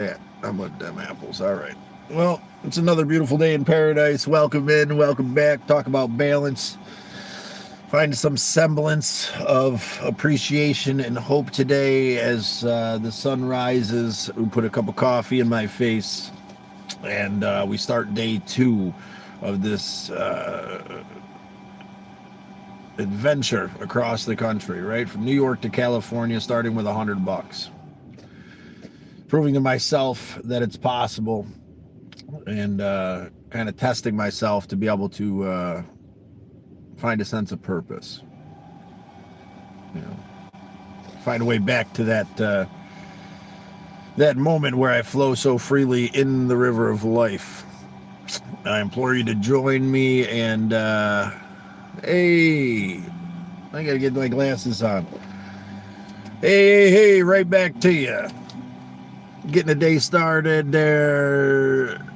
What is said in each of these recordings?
Yeah, I'm with them apples. All right. Well, it's another beautiful day in paradise. Welcome in, welcome back. Talk about balance. Find some semblance of appreciation and hope today as the sun rises. We put a cup of coffee in my face, and we start day two of this adventure across the country, right? From New York to California, starting with $100. Proving to myself that it's possible, and kind of testing myself to be able to find a sense of purpose. You know, find a way back to that moment where I flow so freely in the river of life. I implore you to join me, and hey, I gotta get my glasses on. Hey, right back to you. Getting the day started there,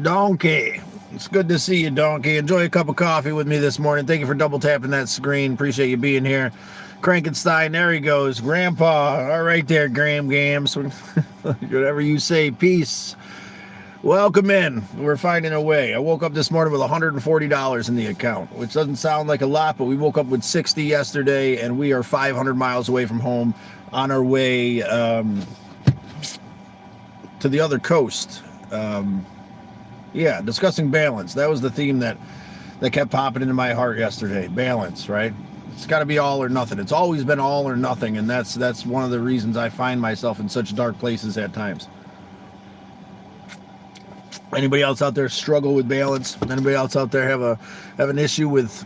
Donkey. It's good to see you, Donkey. Enjoy a cup of coffee with me this morning. Thank you for double tapping that screen. Appreciate you being here. Krankenstein, there he goes. Grandpa, all right there, Graham Gams. Whatever you say, peace. Welcome in. We're finding a way. I woke up this morning with $140 in the account, which doesn't sound like a lot, but we woke up with 60 yesterday, and we are 500 miles away from home on our way to the other coast. Yeah, discussing balance. That was the theme that kept popping into my heart yesterday. Balance, right? It's got to be all or nothing. It's always been all or nothing, and that's one of the reasons I find myself in such dark places at times. Anybody else out there struggle with balance? Anybody else out there have an issue with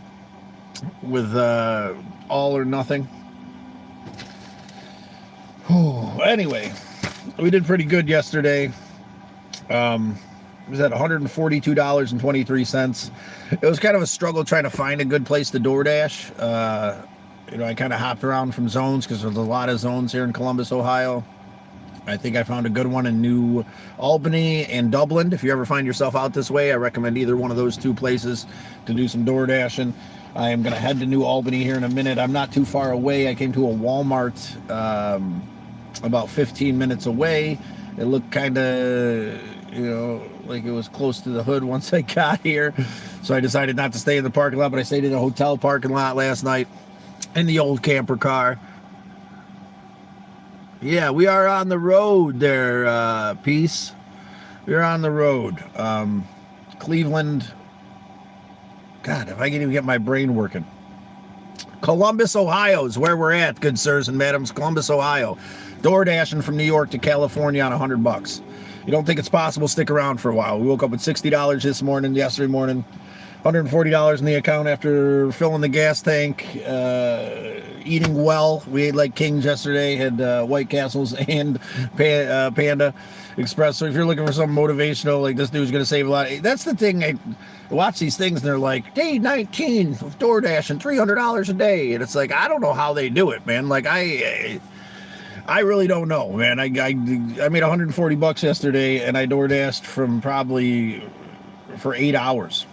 all or nothing? Anyway, we did pretty good yesterday. It was at $142.23. It was kind of a struggle trying to find a good place to DoorDash. I kind of hopped around from zones because there's a lot of zones here in Columbus, Ohio. I think I found a good one in New Albany and Dublin. If you ever find yourself out this way, I recommend either one of those two places to do some DoorDashing. I am going to head to New Albany here in a minute. I'm not too far away. I came to a Walmart about 15 minutes away. It looked kind of, like it was close to the hood once I got here. So I decided not to stay in the parking lot, but I stayed in a hotel parking lot last night in the old camper car. Yeah, we are on the road there, Peace. We're on the road. Cleveland. God, if I can even get my brain working. Columbus, Ohio is where we're at, good sirs and madams. Columbus, Ohio. DoorDashing from New York to California on $100. You don't think it's possible? Stick around for a while. We woke up with $60 yesterday morning, $140 in the account after filling the gas tank, eating well. We ate like kings yesterday, had White Castles and Panda Express. So if you're looking for something motivational, like this dude's going to save a lot. That's the thing. I watch these things and they're like, day 19 of DoorDash and $300 a day. And it's like, I don't know how they do it, man. Like I really don't know, man. I made $140 yesterday, and I DoorDashed from probably for 8 hours.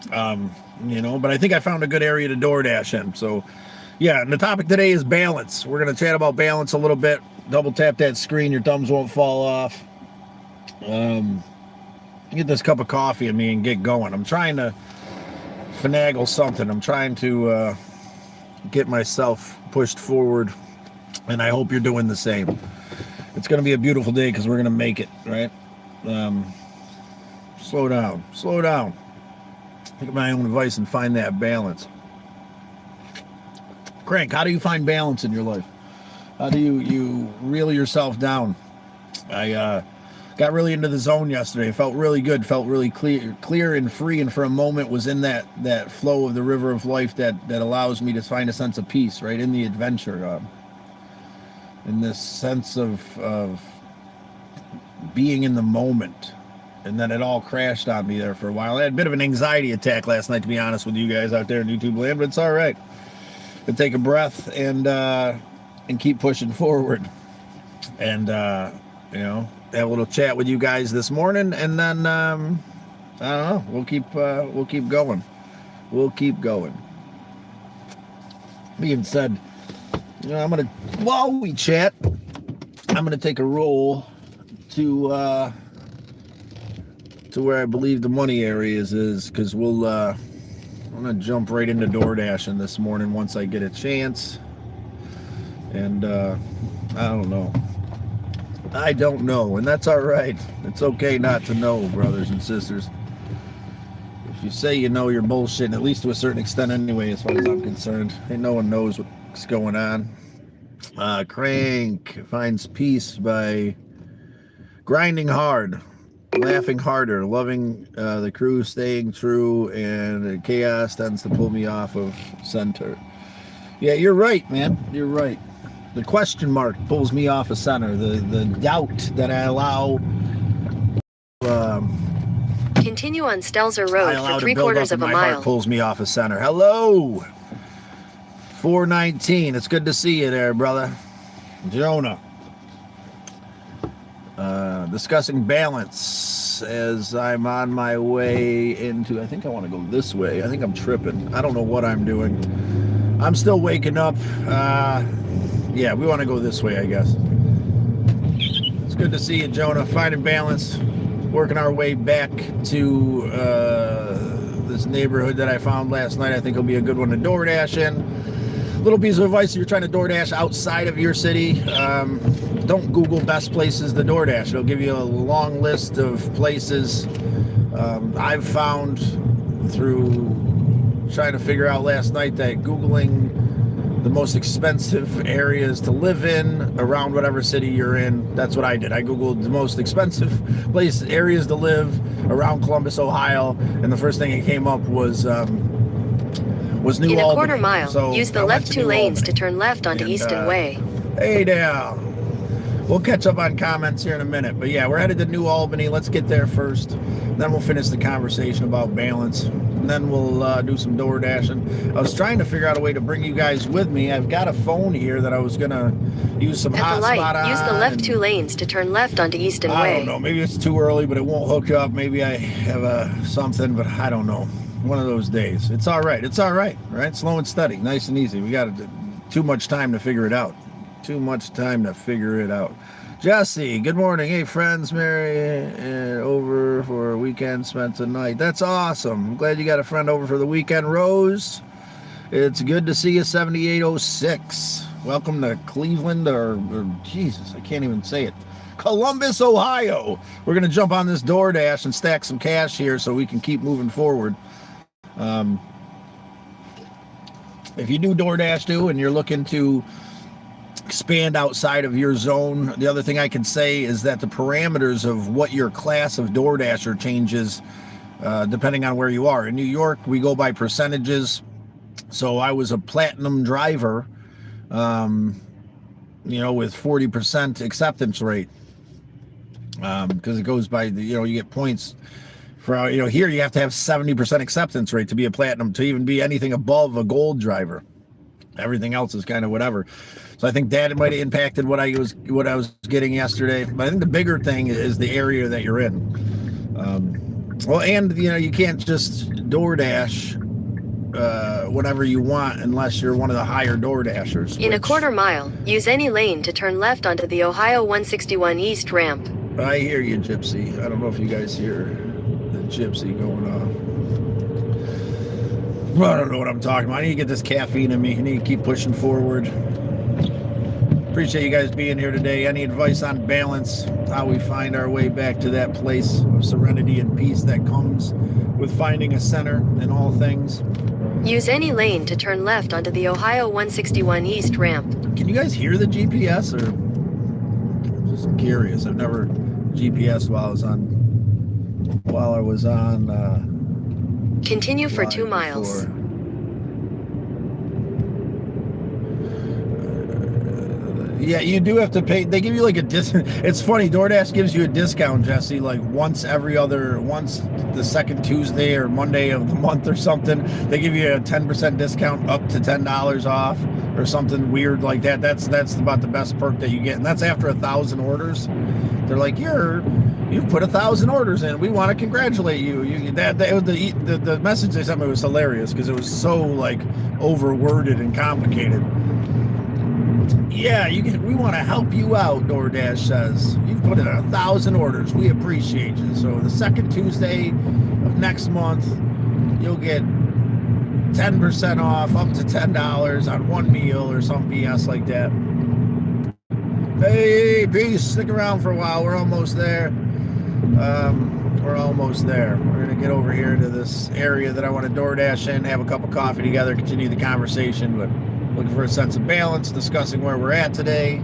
But I think I found a good area to DoorDash in. So, yeah, and the topic today is balance. We're going to chat about balance a little bit. Double tap that screen. Your thumbs won't fall off. Get this cup of coffee in me and get going. I'm trying to finagle something. I'm trying to get myself pushed forward. And I hope you're doing the same. It's going to be a beautiful day because we're going to make it, right? Slow down. Take my own advice and find that balance. Crank, how do you find balance in your life? How do you reel yourself down? I got really into the zone yesterday. Felt really good. Felt really clear and free. And for a moment was in that flow of the river of life that allows me to find a sense of peace, right? In the adventure. In this sense of being in the moment. And then it all crashed on me there for a while. I had a bit of an anxiety attack last night, to be honest with you guys out there in YouTube land, but it's all right. But take a breath and keep pushing forward. And, have a little chat with you guys this morning. And then, I don't know, we'll keep going. We'll keep going. Being said, while we chat, I'm going to take a roll to where I believe the money areas is, because I'm gonna jump right into DoorDashing this morning once I get a chance. And I don't know, and that's all right. It's okay not to know, brothers and sisters. If you say you know, you're bullshitting, at least to a certain extent anyway, as far as I'm concerned. Ain't no one knows what's going on. Crank finds peace by grinding hard, laughing harder, loving the crew, staying true, and chaos tends to pull me off of center. Yeah, you're right, man. You're right. The question mark pulls me off of center. The doubt that I allow. Continue on Stelzer Road for 3/4 of a mile. Heart pulls me off of center. Hello, 419. It's good to see you there, brother. Jonah. Discussing balance as I'm on my way into. I think I want to go this way. I think I'm tripping. I don't know what I'm doing. I'm still waking up. Yeah, we want to go this way, I guess. It's good to see you, Jonah. Finding balance. Working our way back to this neighborhood that I found last night. I think it'll be a good one to DoorDash in. Little piece of advice: if you're trying to DoorDash outside of your city, don't Google best places to DoorDash. It'll give you a long list of places. I've found through trying to figure out last night that Googling the most expensive areas to live in around whatever city you're in. That's what I did. I Googled the most expensive areas to live around Columbus, Ohio, and the first thing that came up was New Albany. In a quarter mile, so use the left two lanes to turn left onto Easton Way. Hey there. We'll catch up on comments here in a minute. But yeah, we're headed to New Albany. Let's get there first. Then we'll finish the conversation about balance. And then we'll do some door dashing. I was trying to figure out a way to bring you guys with me. I've got a phone here that I was going to use some hotspot on. Use the left two lanes to turn left onto Easton Way. I don't know. Maybe it's too early, but it won't hook up. Maybe I have something, but I don't know. One of those days. It's all right. It's all right. Right? Slow and steady. Nice and easy. We got too much time to figure it out. Too much time to figure it out. Jesse, good morning. Hey, friends, Mary, over for a weekend spent tonight. That's awesome. I'm glad you got a friend over for the weekend. Rose, it's good to see you, 7806. Welcome to Cleveland, or Jesus, I can't even say it. Columbus, Ohio. We're going to jump on this DoorDash and stack some cash here so we can keep moving forward. If you do DoorDash too and you're looking to expand outside of your zone, the other thing I can say is that the parameters of what your class of DoorDasher changes depending on where you are. In New York, we go by percentages. So I was a platinum driver, with 40% acceptance rate, because it goes by you get points for, here you have to have 70% acceptance rate to be a platinum, to even be anything above a gold driver. Everything else is kind of whatever. So I think that might have impacted what I was getting yesterday. But I think the bigger thing is the area that you're in. You can't just DoorDash whenever you want unless you're one of the higher DoorDashers. In a quarter mile, use any lane to turn left onto the Ohio 161 East ramp. I hear you, Gypsy. I don't know if you guys hear the Gypsy going on. Well, I don't know what I'm talking about. I need to get this caffeine in me. I need to keep pushing forward. Appreciate you guys being here today. Any advice on balance, how we find our way back to that place of serenity and peace that comes with finding a center in all things? Use any lane to turn left onto the Ohio 161 East ramp. Can you guys hear the GPS, or just curious? I've never GPSed while I was on Continue for 2 miles. Before. Yeah, you do have to pay. They give you like a discount. It's funny, DoorDash gives you a discount, Jesse, like once the second Tuesday or Monday of the month or something. They give you a 10% discount up to $10 off or something weird like that. That's about the best perk that you get. And that's after 1,000 orders. They're like, you've put 1,000 orders in. We want to congratulate you. The message they sent me was hilarious because it was so like overworded and complicated. Yeah, we want to help you out, DoorDash says. You've put in 1,000 orders. We appreciate you. So the second Tuesday of next month, you'll get 10% off, up to $10 on one meal or some BS like that. Hey, peace. Stick around for a while. We're almost there. We're almost there. We're going to get over here to this area that I want to DoorDash in, have a cup of coffee together, continue the conversation, but looking for a sense of balance, discussing where we're at today,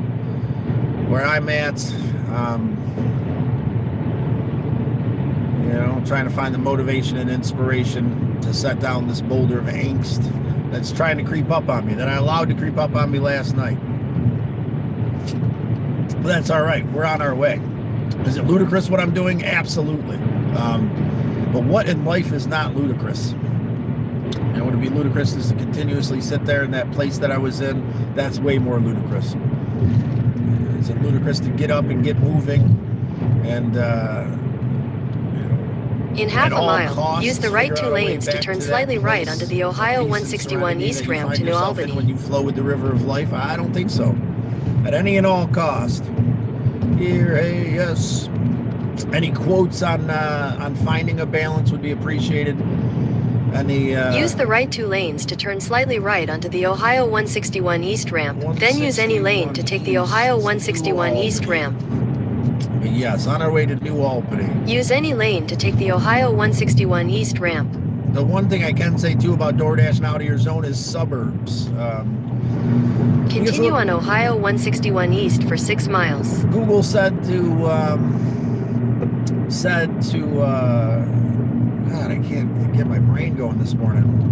where I'm at, trying to find the motivation and inspiration to set down this boulder of angst that's trying to creep up on me, that I allowed to creep up on me last night. But that's all right. We're on our way. Is it ludicrous what I'm doing? Absolutely. But what in life is not ludicrous? And would it be ludicrous is to continuously sit there in that place that I was in? That's way more ludicrous. Is it ludicrous to get up and get moving and in half a mile, costs, use the right two lanes to turn slightly right onto the Ohio 161 East ramp to New Albany. When you flow with the river of life? I don't think so. At any and all cost. Here, hey, yes. Any quotes on finding a balance would be appreciated. Use the right two lanes to turn slightly right onto the Ohio 161 East ramp. Then use any lane to take the Ohio 161 East ramp. But yes, on our way to New Albany. Use any lane to take the Ohio 161 East ramp. The one thing I can say too about DoorDashing out of your zone is suburbs. Continue on Ohio 161 East for 6 miles. Google said to God, I can't get my brain going this morning.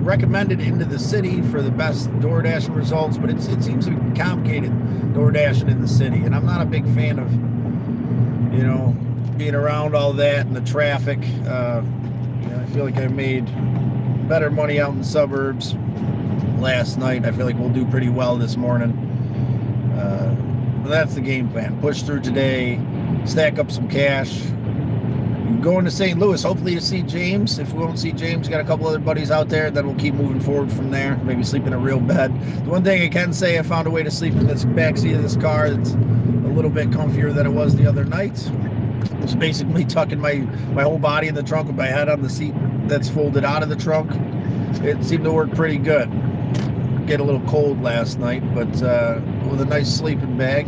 Recommended into the city for the best DoorDashing results, but it seems to be complicated DoorDashing in the city, and I'm not a big fan of, being around all that and the traffic. I feel like I made better money out in the suburbs last night. I feel like we'll do pretty well this morning. But that's the game plan. Push through today, stack up some cash. Going to St. Louis. Hopefully you see James. If we won't see James, got a couple other buddies out there. Then we'll keep moving forward from there. Maybe sleep in a real bed. The one thing I can say, I found a way to sleep in this backseat of this car that's a little bit comfier than it was the other night. Just basically tucking my whole body in the trunk with my head on the seat that's folded out of the trunk. It seemed to work pretty good. Get a little cold last night, but with a nice sleeping bag,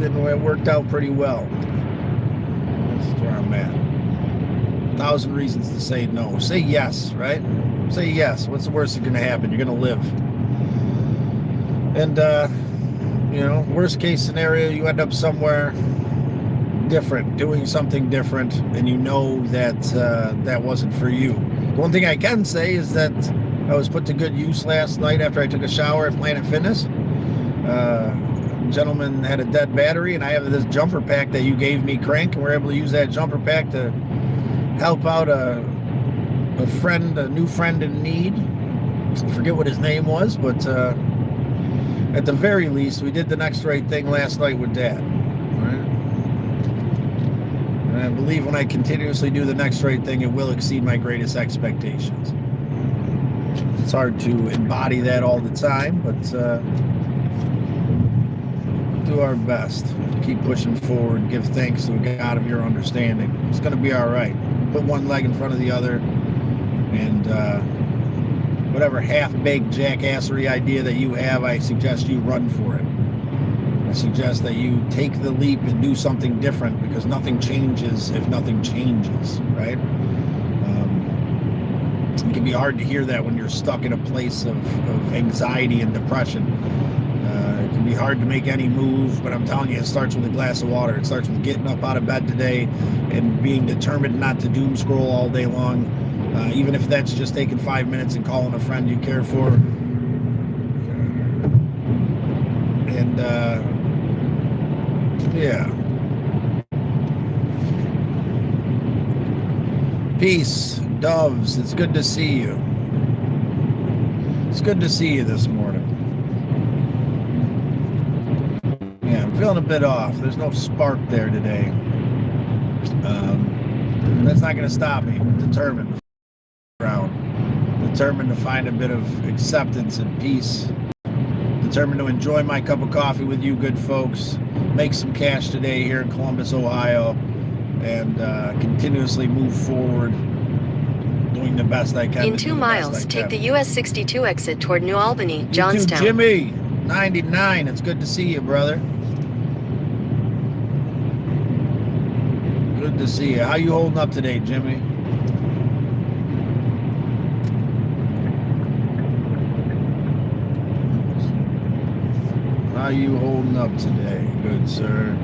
it worked out pretty well. That's where I'm at. 1,000 reasons to say no. Say yes, right? Say yes. What's the worst that's going to happen? You're going to live. And, worst case scenario, you end up somewhere different, doing something different, and you know that that wasn't for you. The one thing I can say is that I was put to good use last night after I took a shower at Planet Fitness. Gentleman had a dead battery, and I have this jumper pack that you gave me, Crank, and we're able to use that jumper pack to help out a new friend in need. I forget what his name was, but at the very least, we did the next right thing last night with Dad. Right? And I believe when I continuously do the next right thing, it will exceed my greatest expectations. It's hard to embody that all the time, but do our best. Keep pushing forward. Give thanks to a God of your understanding. It's going to be all right. Put one leg in front of the other, and whatever half-baked jackassery idea that you have, I suggest you run for it. I suggest that you take the leap and do something different, because nothing changes if nothing changes, right? It can be hard to hear that when you're stuck in a place of anxiety and depression. It can be hard to make any move, but I'm telling you, it starts with a glass of water. It starts with getting up out of bed today and being determined not to doom scroll all day long, even if that's just taking 5 minutes and calling a friend you care for. And, yeah. Peace, doves. It's good to see you. It's good to see you this morning. Yeah, I'm feeling a bit off. There's no spark there today. That's not going to stop me. I'm determined to find a bit of acceptance and peace Determined to enjoy my cup of coffee with you good folks, make some cash today here in Columbus, Ohio, and continuously move forward, doing the best I can. In 2 miles, take the US 62 exit toward New Albany, Johnstown. Jimmy, 99, it's good to see you, brother. Good to see you. How you holding up today, Jimmy? How you holding up today, good sir?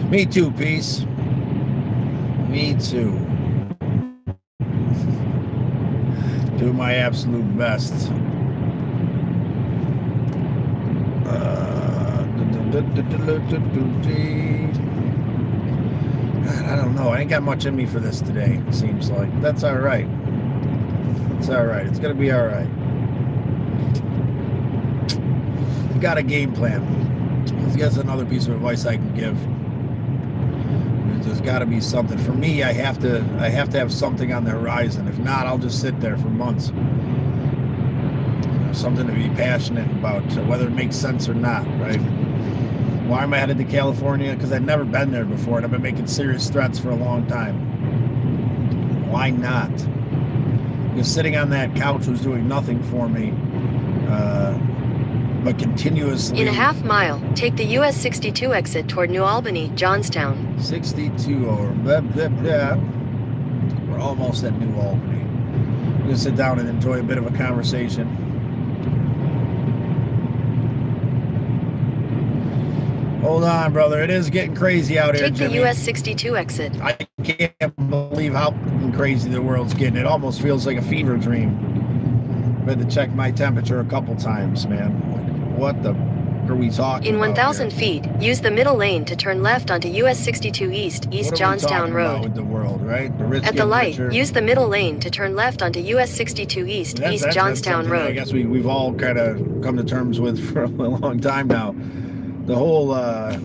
Me too, Peace. Me too. Do my absolute best. God, I don't know. I ain't got much in me for this today, it seems like. That's all right. It's all right. It's going to be all right. We got a game plan. I guess another piece of advice I can give. There's got to be something. For me, I have to have something on the horizon. If not, I'll just sit there for months. Something to be passionate about, whether it makes sense or not, right? Why am I headed to California? Because I've never been there before, and I've been making serious threats for a long time. Why not? Because sitting on that couch was doing nothing for me, but continuously. In a half mile, take the US 62 exit toward New Albany, Johnstown. 62 or blah, blah, blah. We're almost at New Albany. I'm going to sit down and enjoy a bit of a conversation. Hold on, brother. It is getting crazy out here, Take Jimmy. the US 62 exit. I can't believe how crazy the world's getting. It almost feels like a fever dream. I've had to check my temperature a couple times, man. What the are we talking In about 1,000 here? feet, use the middle lane to turn left onto US 62 East What are Johnstown we talking Road. about with the world, right? The rich At the getting light, richer. use the middle lane to turn left onto US 62 East That's Johnstown something Road. I guess we've all kind of come to terms with for a long time now. The whole, I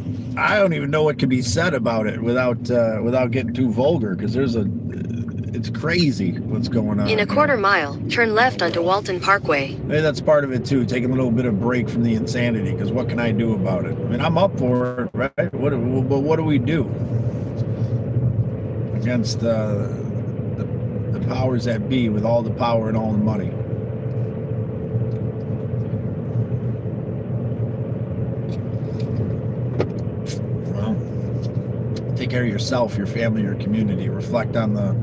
don't even know what could be said about it without getting too vulgar, because it's crazy what's going on. In a quarter mile, turn left onto Walton Parkway. Maybe that's part of it too, taking a little bit of break from the insanity, because what can I do about it? I mean, I'm up for it, right? But what do we do against the powers that be with all the power and all the money? Take care of yourself, your family, your community. Reflect on the...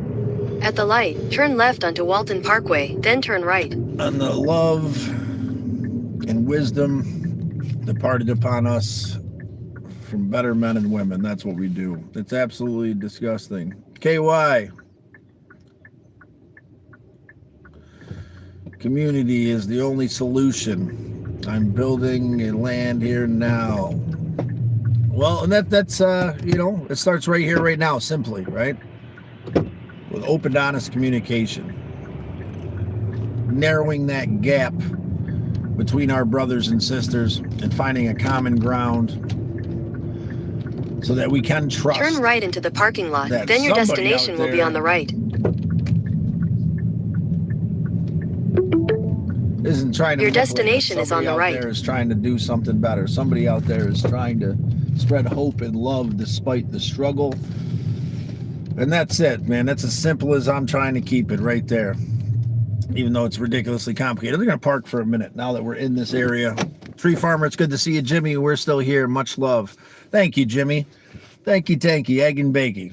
At the light, turn left onto Walton Parkway, then turn right. On the love and wisdom departed upon us from better men and women. That's what we do. It's absolutely disgusting. KY. Community is the only solution. I'm building a land here now. Well, and that's it starts right here, right now, simply, right? With open, honest communication. Narrowing that gap between our brothers and sisters and finding a common ground so that we can trust. Turn right into the parking lot, that then your somebody destination out will be there on the right. Isn't trying to Your manipulate us. destination is on the right. Somebody out there is trying to do something better. Somebody out there is trying to spread hope and love despite the struggle. And that's it, man. That's as simple as I'm trying to keep it right there. Even though it's ridiculously complicated. We're going to park for a minute now that we're in this area. Tree Farmer, it's good to see you, Jimmy. We're still here. Much love. Thank you, Jimmy. Thank you, tanky, egg and bakey.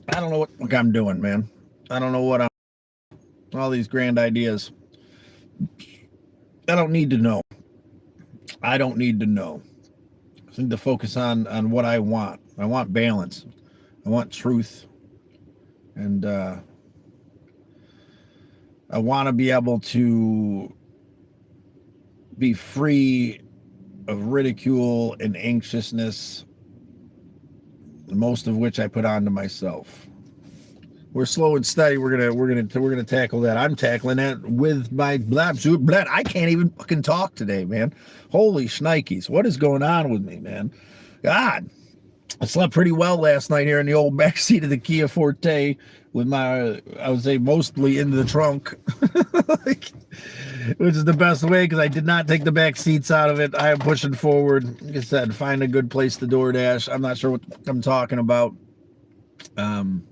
I don't know what I'm doing, man. I don't know what I'm... All these grand ideas. I don't need to know. I don't need to know. I need to focus on what I want. I want balance. I want truth. And I want to be able to be free of ridicule and anxiousness, most of which I put onto myself. We're slow and steady. We're gonna tackle that. I'm tackling that with my blood. I can't even fucking talk today, man. Holy shnikes. What is going on with me, man? God. I slept pretty well last night here in the old backseat of the Kia Forte, with my, I would say mostly in the trunk, like, which is the best way because I did not take the back seats out of it. I am pushing forward. Like I said, find a good place to DoorDash. I'm not sure what I'm talking about. You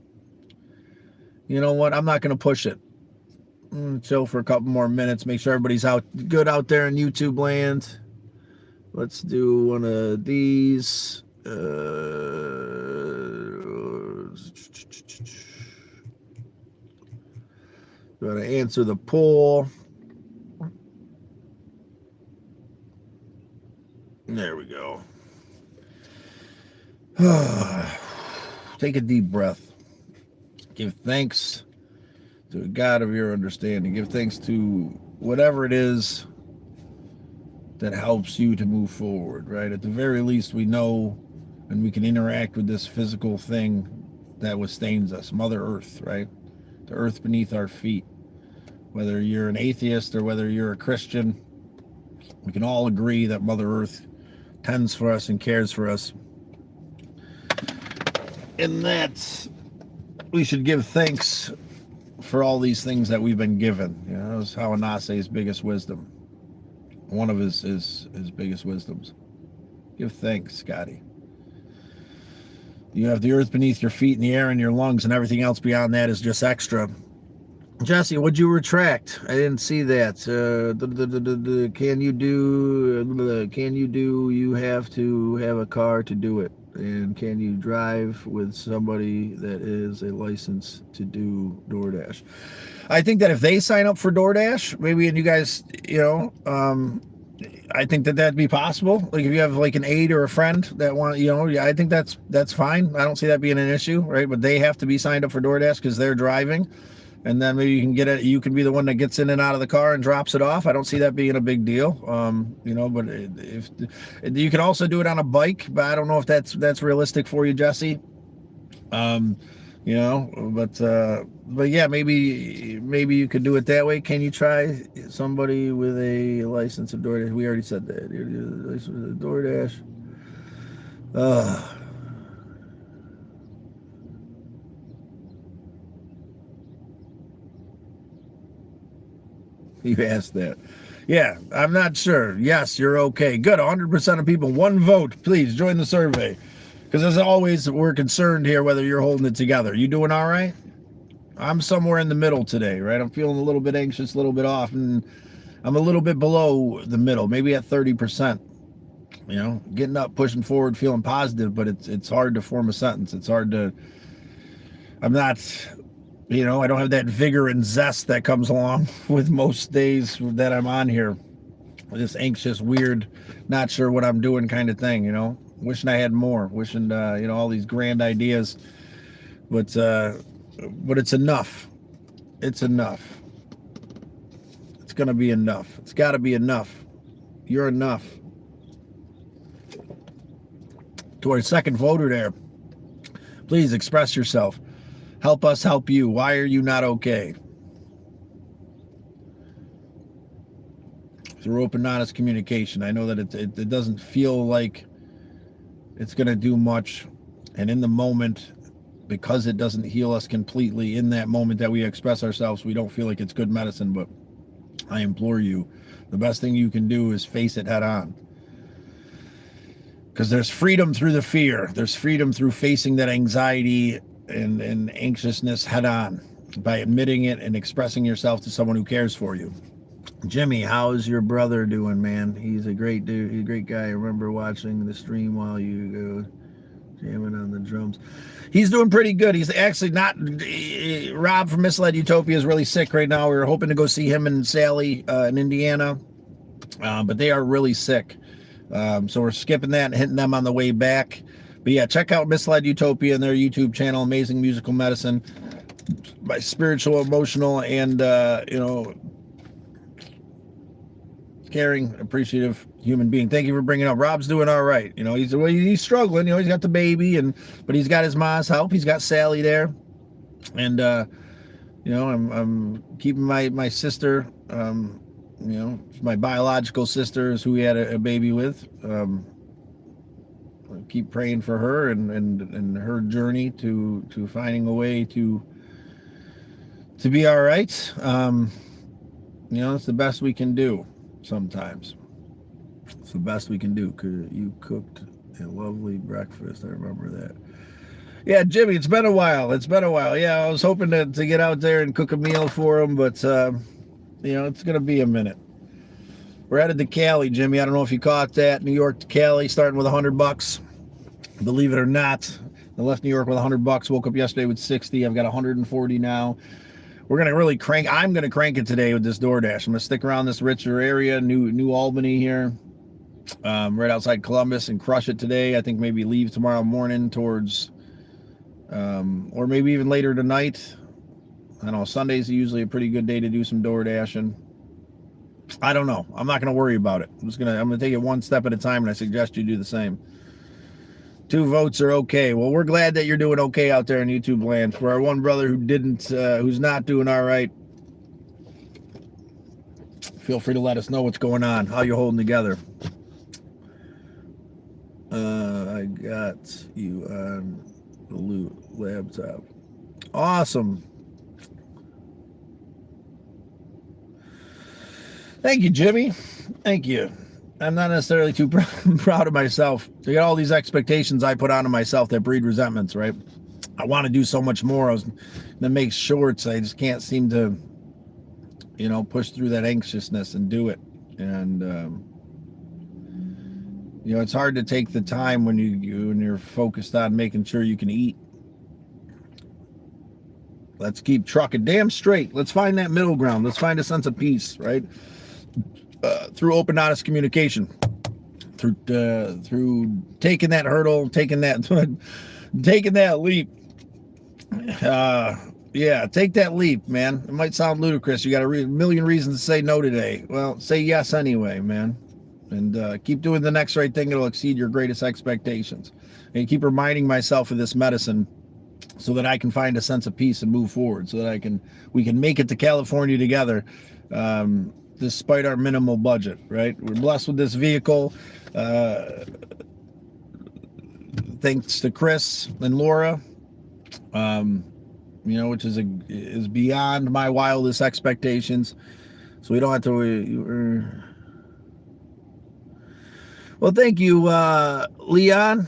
know what? I'm not going to push it. Chill for a couple more minutes. Make sure everybody's good out there in YouTube land. Let's do one of these. Got to answer the poll. There we go. Take a deep breath. Give thanks to a God of your understanding. Give thanks to whatever it is that helps you to move forward, right? At the very least, we know and we can interact with this physical thing that sustains us, Mother Earth, right? The earth beneath our feet. Whether you're an atheist or whether you're a Christian, we can all agree that Mother Earth tends for us and cares for us. And that we should give thanks for all these things that we've been given. You know, that's Hawanase's biggest wisdom. One of his biggest wisdoms. Give thanks, Scotty. You have the earth beneath your feet and the air in your lungs, and everything else beyond that is just extra. Jesse, would you retract? I didn't see that. You have to have a car to do it. And can you drive with somebody that is a license to do DoorDash? I think that if they sign up for DoorDash, maybe, and you guys, I think that that'd be possible. Like if you have like an aide or a friend that want, I think that's fine. I don't see that being an issue, right? But they have to be signed up for DoorDash because they're driving. And then maybe you can get it. You can be the one that gets in and out of the car and drops it off. I don't see that being a big deal. But if you can also do it on a bike, but I don't know if that's realistic for you, Jesse. But yeah, maybe you could do it that way. Can you try somebody with a license of DoorDash? We already said that. License of DoorDash. You asked that. Yeah, I'm not sure. Yes, you're okay. Good. 100% of people. One vote. Please join the survey. Because as always, we're concerned here whether you're holding it together. You doing all right? I'm somewhere in the middle today, right? I'm feeling a little bit anxious, a little bit off, and I'm a little bit below the middle, maybe at 30%. Getting up, pushing forward, feeling positive, but it's hard to form a sentence. It's hard to... I don't have that vigor and zest that comes along with most days that I'm on here. This anxious, weird, not sure what I'm doing kind of thing, Wishing I had more, wishing, all these grand ideas. But it's enough. It's enough. It's going to be enough. It's got to be enough. You're enough. To our second voter there, please express yourself. Help us help you. Why are you not okay? Through open, honest communication. I know that it doesn't feel like it's going to do much. And in the moment, because it doesn't heal us completely, in that moment that we express ourselves, we don't feel like it's good medicine. But I implore you, the best thing you can do is face it head on. Because there's freedom through the fear. There's freedom through facing that anxiety and anxiousness head on by admitting it and expressing yourself to someone who cares for you. Jimmy, how's your brother doing, man? He's a great dude. He's a great guy. I remember watching the stream while you go jamming on the drums. He's doing pretty good. He's actually not... Rob from Misled Utopia is really sick right now. We were hoping to go see him and Sally in Indiana, but they are really sick. So we're skipping that and hitting them on the way back. But yeah, check out Misled Utopia and their YouTube channel, Amazing Musical Medicine. My spiritual, emotional, and, caring, appreciative human being. Thank you for bringing it up. Rob's doing all right. He's struggling. He's got the baby, but he's got his mom's help. He's got Sally there. And, I'm keeping my sister, my biological sister is who he had a baby with. Keep praying for her and her journey to finding a way to to be all right. It's the best we can do sometimes. It's the best we can do. You cooked a lovely breakfast. I remember that. Yeah, Jimmy, it's been a while. Yeah, I was hoping to get out there and cook a meal for him, but, it's going to be a minute. We're headed to Cali, Jimmy. I don't know if you caught that. New York to Cali, starting with $100. Believe it or not, I left New York with $100. Woke up yesterday with 60. I've got 140 now. We're going to really crank. I'm going to crank it today with this DoorDash. I'm going to stick around this richer area, New Albany here, right outside Columbus, and crush it today. I think maybe leave tomorrow morning towards, or maybe even later tonight. I don't know. Sundays are usually a pretty good day to do some DoorDashing. I don't know. I'm not going to worry about it. I'm going to take it one step at a time, and I suggest you do the same. 2 votes are okay. Well, we're glad that you're doing okay out there in YouTube land. For our one brother who's not doing all right, feel free to let us know what's going on, how you're holding together. I got you on the laptop. Awesome. Thank you, Jimmy. Thank you. I'm not necessarily too proud of myself. I got all these expectations I put onto myself that breed resentments, right? I want to do so much more. I was going to make shorts. I just can't seem to, push through that anxiousness and do it. And, it's hard to take the time when you're focused on making sure you can eat. Let's keep trucking damn straight. Let's find that middle ground. Let's find a sense of peace, right? Through open, honest communication, through taking that hurdle, taking that leap. Take that leap, man. It might sound ludicrous. You got a million reasons to say no today. Well, say yes anyway, man. And keep doing the next right thing. It'll exceed your greatest expectations. And keep reminding myself of this medicine so that I can find a sense of peace and move forward, so that we can make it to California together. Despite our minimal budget, right? We're blessed with this vehicle. Thanks to Chris and Laura, which is beyond my wildest expectations. So we don't have to. Well, thank you, Leon.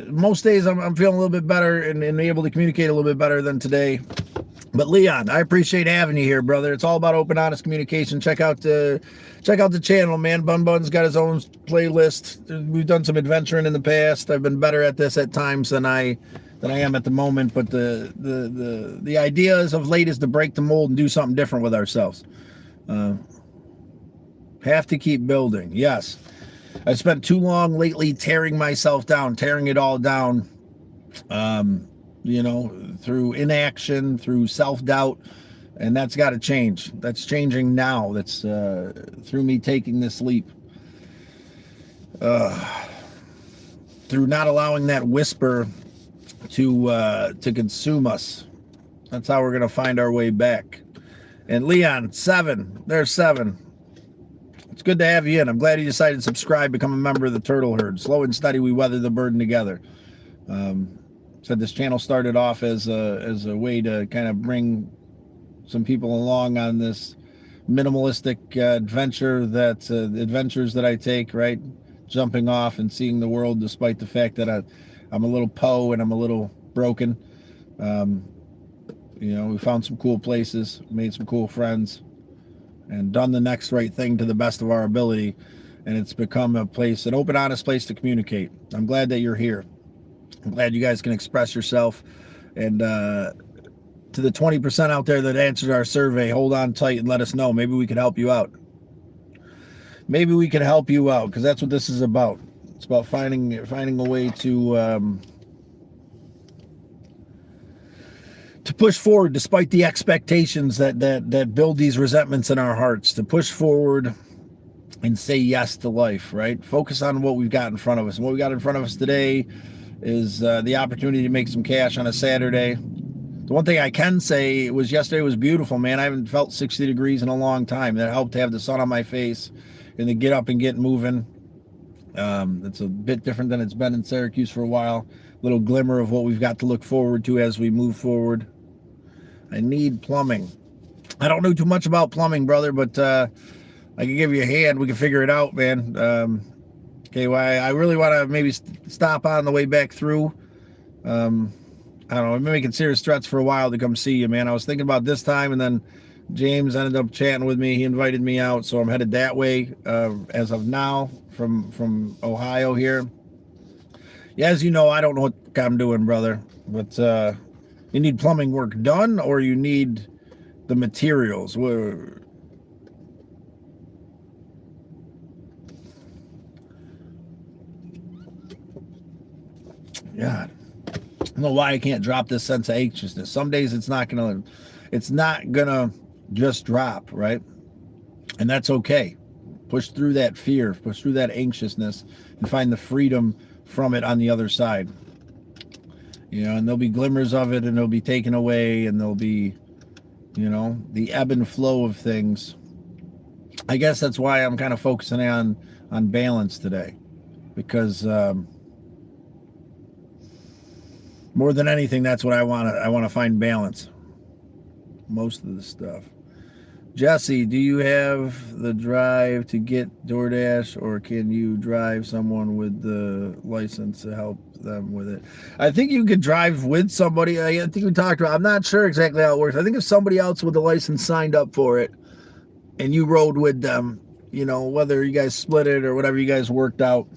Most days I'm feeling a little bit better and able to communicate a little bit better than today. But Leon, I appreciate having you here, brother. It's all about open, honest communication. Check out the channel, man. Bun Bun's got his own playlist. We've done some adventuring in the past. I've been better at this at times than I am at the moment. But the idea is of late is to break the mold and do something different with ourselves. Have to keep building. Yes, I spent too long lately tearing myself down, tearing it all down. Through inaction, through self-doubt, and that's got to change. That's changing now. That's through me taking this leap. Through not allowing that whisper to consume us. That's how we're going to find our way back. And Leon, 7. There's 7. It's good to have you in. I'm glad you decided to subscribe, become a member of the Turtle Herd. Slow and steady, we weather the burden together. Said this channel started off as a way to kind of bring some people along on this minimalistic adventures that I take, right? Jumping off and seeing the world, despite the fact that I'm a little and I'm a little broken. We found some cool places, made some cool friends, and done the next right thing to the best of our ability. And it's become an open, honest place to communicate. I'm glad that you're here. I'm glad you guys can express yourself. And to the 20% out there that answered our survey, hold on tight and let us know. Maybe we can help you out. Because that's what this is about. It's about finding a way to push forward despite the expectations that build these resentments in our hearts. To push forward and say yes to life, right? Focus on what we've got in front of us. And what we got in front of us today is the opportunity to make some cash on a Saturday. The one thing I can say was yesterday was beautiful, man. I haven't felt 60 degrees in a long time. That helped to have the sun on my face and to get up and get moving. It's a bit different than it's been in Syracuse for a while. Little glimmer of what we've got to look forward to as we move forward. I need plumbing. I don't know too much about plumbing, brother, but I can give you a hand. We can figure it out, man. Okay, well, I really want to maybe stop on the way back through. I don't know. I've been making serious threats for a while to come see you, man. I was thinking about this time, and then James ended up chatting with me. He invited me out, so I'm headed that way as of now from Ohio here. Yeah, as you know, I don't know what I'm doing, brother, but you need plumbing work done, or you need the materials. God, I don't know why I can't drop this sense of anxiousness. Some days it's not gonna just drop, right? And that's okay. Push through that fear, push through that anxiousness, and find the freedom from it on the other side. You know, and there'll be glimmers of it, and they'll be taken away, and there'll be, you know, the ebb and flow of things. I guess that's why I'm kind of focusing on balance today, because more than anything, that's what I want to find balance. Most of the stuff. Jesse, do you have the drive to get DoorDash, or can you drive someone with the license to help them with it? I think you could drive with somebody. I think we talked about, I'm not sure exactly how it works. I think if somebody else with the license signed up for it and you rode with them, you know, whether you guys split it or whatever you guys worked out,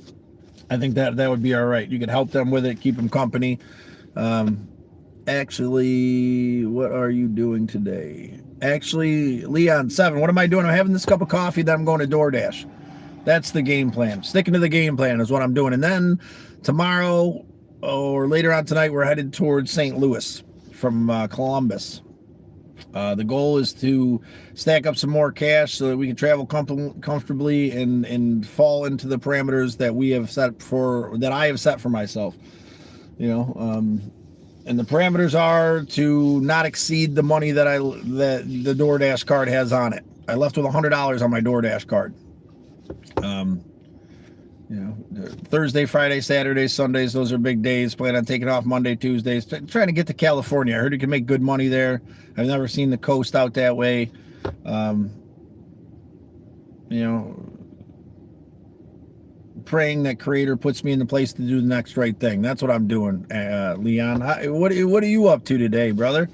I think that would be all right. You could help them with it, keep them company. Actually, what are you doing today? Actually, Leon 7, what am I doing? I'm having this cup of coffee, then I'm going to DoorDash. That's the game plan. Sticking to the game plan is what I'm doing. And then tomorrow or later on tonight, we're headed towards St. Louis from Columbus. The goal is to stack up some more cash so that we can travel comfortably and fall into the parameters that I have set for myself. You know, and the parameters are to not exceed the money that the DoorDash card has on it. I left with $100 on my DoorDash card. You know, Thursday, Friday, Saturday, Sundays, those are big days. Plan on taking off Monday, Tuesdays. Trying to get to California. I heard you can make good money there. I've never seen the coast out that way. You know, praying that Creator puts me in the place to do the next right thing. That's what I'm doing, Leon. What are you up to today, brother?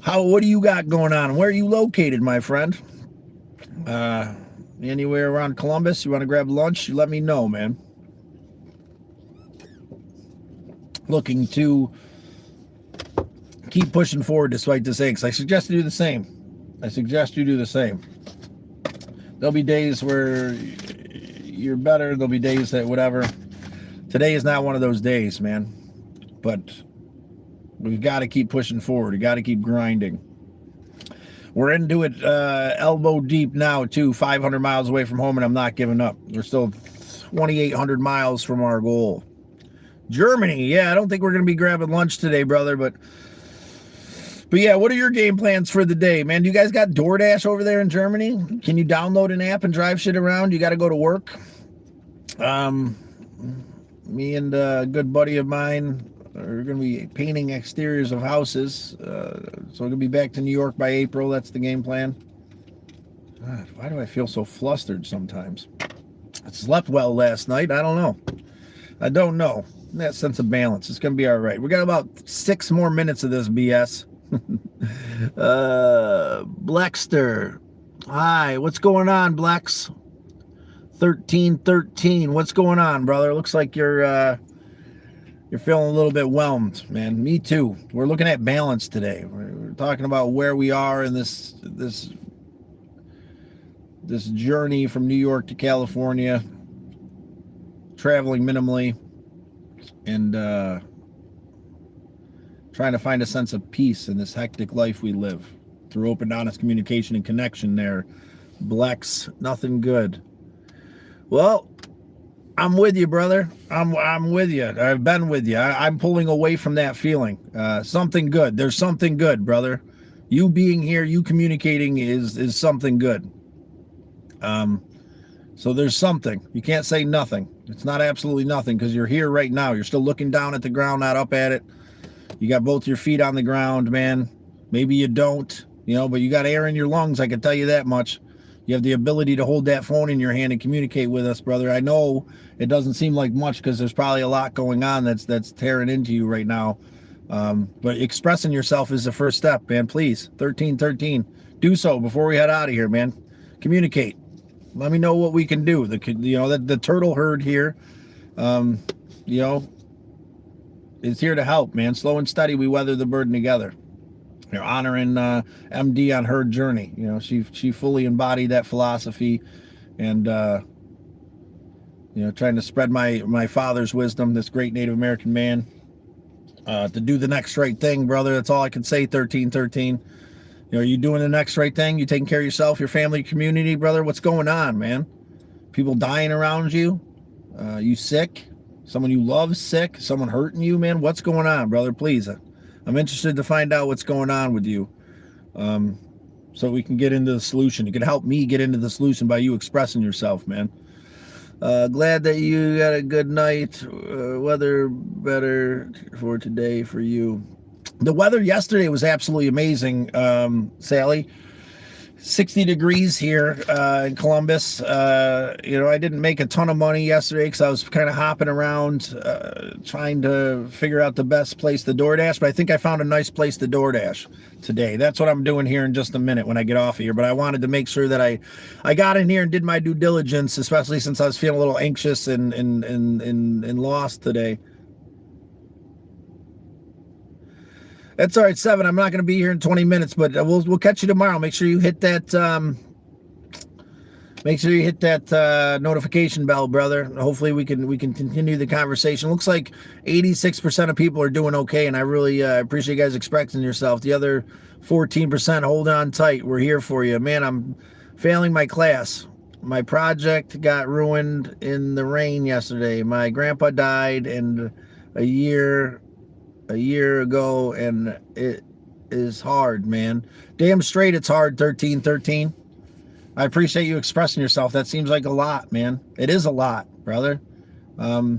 What do you got going on? Where are you located, my friend? Anywhere around Columbus? You want to grab lunch? You let me know, man. Looking to keep pushing forward despite this aches. I suggest you do the same. There'll be days where you're better. There'll be days that whatever. Today is not one of those days, man. But we've got to keep pushing forward. We got to keep grinding. We're into it elbow deep now, too. 500 miles away from home, and I'm not giving up. We're still 2,800 miles from our goal. Germany, yeah, I don't think we're going to be grabbing lunch today, brother, but yeah, what are your game plans for the day, man? Do you guys got DoorDash over there in Germany? Can you download an app and drive shit around? You got to go to work? Me and a good buddy of mine are going to be painting exteriors of houses. So we're going to be back to New York by April. That's the game plan. God, why do I feel so flustered sometimes? I slept well last night. I don't know. That sense of balance. It's going to be all right. We got about 6 more minutes of this BS. Blexter. Hi, what's going on, Blex? 1313. What's going on, brother? Looks like you're feeling a little bit whelmed, man. Me too. We're looking at balance today. We're talking about where we are in this journey from New York to California, traveling minimally, and trying to find a sense of peace in this hectic life we live through open, honest communication and connection there. Blex, nothing good. Well, I'm with you, brother. I'm with you. I've been with you. I'm pulling away from that feeling. Something good. There's something good, brother. You being here, you communicating is something good. So there's something. You can't say nothing. It's not absolutely nothing because you're here right now. You're still looking down at the ground, not up at it. You got both your feet on the ground, man. Maybe you don't, but you got air in your lungs. I can tell you that much. You have the ability to hold that phone in your hand and communicate with us, brother. I know it doesn't seem like much because there's probably a lot going on that's tearing into you right now. But expressing yourself is the first step, man. Please, 1313, do so before we head out of here, man. Communicate. Let me know what we can do. The turtle herd here, is here to help, man. Slow and steady, we weather the burden together. You're honoring MD on her journey. She fully embodied that philosophy, and trying to spread my father's wisdom, this great Native American man, to do the next right thing, brother. That's all I can say. 1313. Are you doing the next right thing? You taking care of yourself, your family, community, brother? What's going on, man? People dying around you? You sick? Someone you love sick? Someone hurting you, man? What's going on, brother? Please, I'm interested to find out what's going on with you, so we can get into the solution. You can help me get into the solution by you expressing yourself, man. Glad that you had a good night. Weather better for today for you. The weather yesterday was absolutely amazing, Sally. 60 degrees here in Columbus. I didn't make a ton of money yesterday because I was kind of hopping around trying to figure out the best place to DoorDash, but I think I found a nice place to DoorDash today. That's what I'm doing here in just a minute when I get off of here, but I wanted to make sure that I got in here and did my due diligence, especially since I was feeling a little anxious and lost today. That's all right, 7. I'm not going to be here in 20 minutes, but we'll catch you tomorrow. Make sure you hit that. Notification bell, brother. Hopefully we can continue the conversation. Looks like 86% of people are doing okay, and I really appreciate you guys expressing yourself. The other 14%, hold on tight. We're here for you, man. I'm failing my class. My project got ruined in the rain yesterday. My grandpa died, and a year ago, and it is hard, man. Damn straight it's hard. 1313. I appreciate you expressing yourself. That seems like a lot, man. It is a lot, brother. I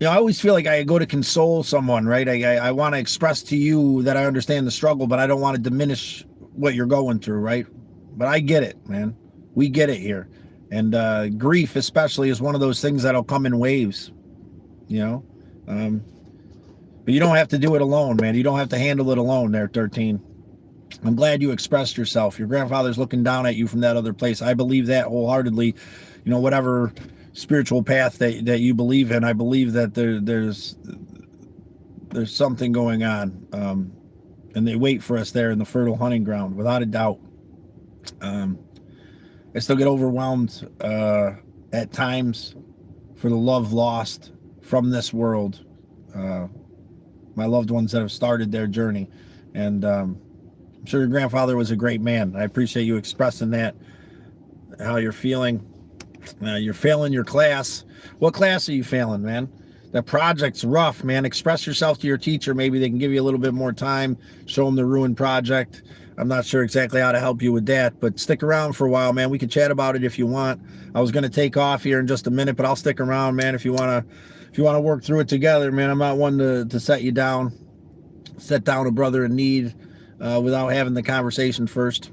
always feel like I go to console someone, right? I want to express to you that I understand the struggle, but I don't want to diminish what you're going through, right? But I get it, man. We get it here. And grief especially is one of those things that'll come in waves, but you don't have to do it alone, man. You don't have to handle it alone there, 13. I'm glad you expressed yourself. Your grandfather's looking down at you from that other place. I believe that wholeheartedly. Whatever spiritual path that you believe in, I believe that there's something going on, and they wait for us there in the fertile hunting ground, without a doubt. I still get overwhelmed at times for the love lost from this world. My loved ones that have started their journey. And I'm sure your grandfather was a great man. I appreciate you expressing that, how you're feeling. You're failing your class. What class are you failing, man? That project's rough, man. Express yourself to your teacher. Maybe they can give you a little bit more time. Show them the ruined project. I'm not sure exactly how to help you with that, but stick around for a while, man. We can chat about it if you want. I was going to take off here in just a minute, but I'll stick around, man. If you want to work through it together, man. I'm not one to set you down, set down a brother in need without having the conversation first.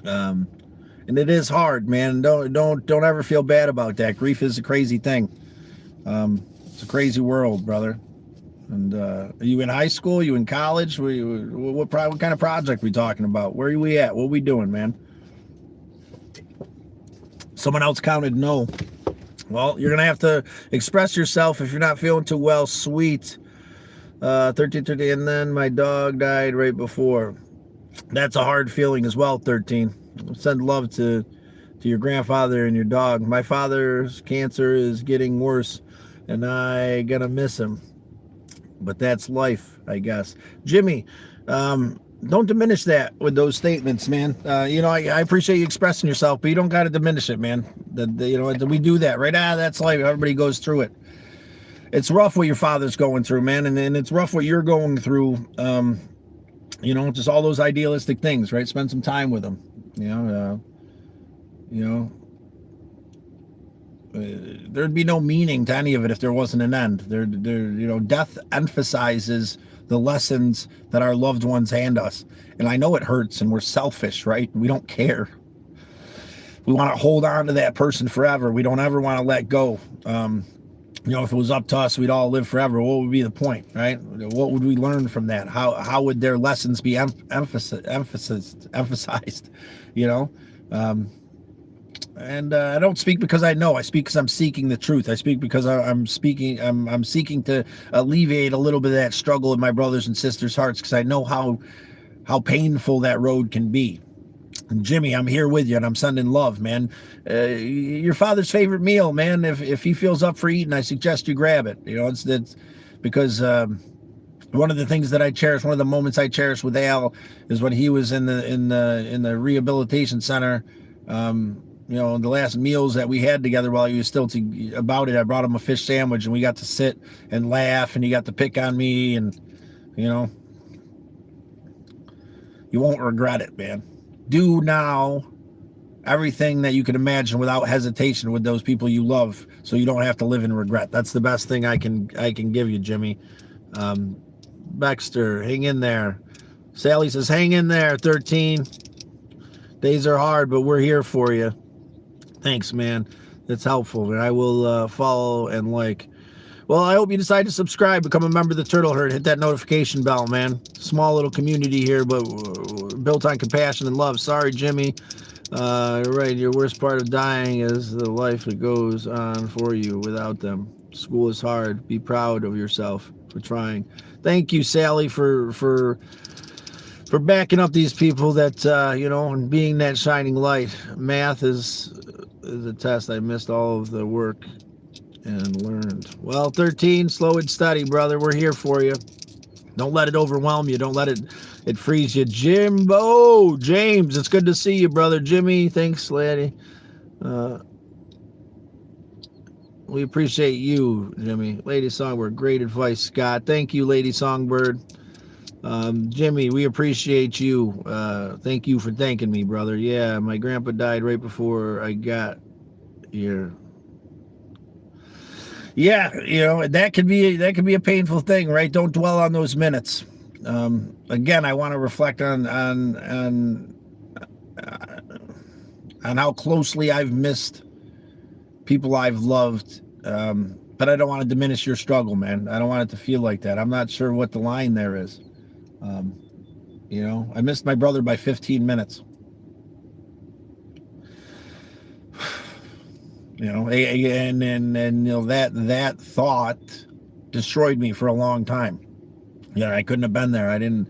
And it is hard, man. Don't ever feel bad about that. Grief is a crazy thing. It's a crazy world, brother. And are you in high school? Are you in college? What kind of project are we talking about? Where are we at? What are we doing, man? Someone else counted no. Well, you're going to have to express yourself if you're not feeling too well. Sweet. 1330. And then my dog died right before. That's a hard feeling as well, 13. Send love to your grandfather and your dog. My father's cancer is getting worse, and I gonna miss him. But that's life, I guess. Jimmy, don't diminish that with those statements, man. I appreciate you expressing yourself, but you don't got to diminish it, man. We do that, right? That's life. Everybody goes through it. It's rough what your father's going through, man, and it's rough what you're going through. Just all those idealistic things, right? Spend some time with them. there'd be no meaning to any of it if there wasn't an end. Death emphasizes the lessons that our loved ones hand us. And I know it hurts and we're selfish, right? We don't care. We want to hold on to that person forever. We don't ever want to let go. If it was up to us, we'd all live forever. What would be the point, right? What would we learn from that? How would their lessons be emphasized? And I don't speak because I know. I speak because I'm seeking the truth. I speak because I'm seeking to alleviate a little bit of that struggle in my brothers and sisters' hearts, because I know how painful that road can be. And Jimmy, I'm here with you, and I'm sending love, man. Your father's favorite meal, man. If he feels up for eating, I suggest you grab it. It's because one of the things that I cherish, one of the moments I cherish with Al, is when he was in the rehabilitation center. The last meals that we had together while he was still about it, I brought him a fish sandwich, and we got to sit and laugh, and he got to pick on me, and you won't regret it, man. Do now everything that you can imagine without hesitation with those people you love, so you don't have to live in regret. That's the best thing I can give you, Jimmy. Baxter, hang in there. Sally says, hang in there, 13. Days are hard, but we're here for you. Thanks, man. That's helpful. And I will follow and like. Well, I hope you decide to subscribe, become a member of the Turtle Herd, hit that notification bell, man. Small little community here, but built on compassion and love. Sorry, Jimmy. Right, your worst part of dying is the life that goes on for you without them. School is hard. Be proud of yourself for trying. Thank you, Sally, for backing up these people that, and being that shining light. Math is a test. I missed all of the work and learned. Well, 13, slow and steady, brother. We're here for you. Don't let it overwhelm you. Don't let it freeze you. James, it's good to see you, brother. Jimmy, thanks, laddie. We appreciate you, Jimmy. Lady Songbird, great advice, Scott. Thank you, Lady Songbird. Jimmy, we appreciate you. Thank you for thanking me, brother. Yeah, my grandpa died right before I got here. Yeah, that could be a painful thing, right? Don't dwell on those minutes. Again, I want to reflect on how closely I've missed people I've loved, but I don't want to diminish your struggle, man. I don't want it to feel like that. I'm not sure what the line there is. I missed my brother by 15 minutes. That thought destroyed me for a long time. I couldn't have been there. I didn't,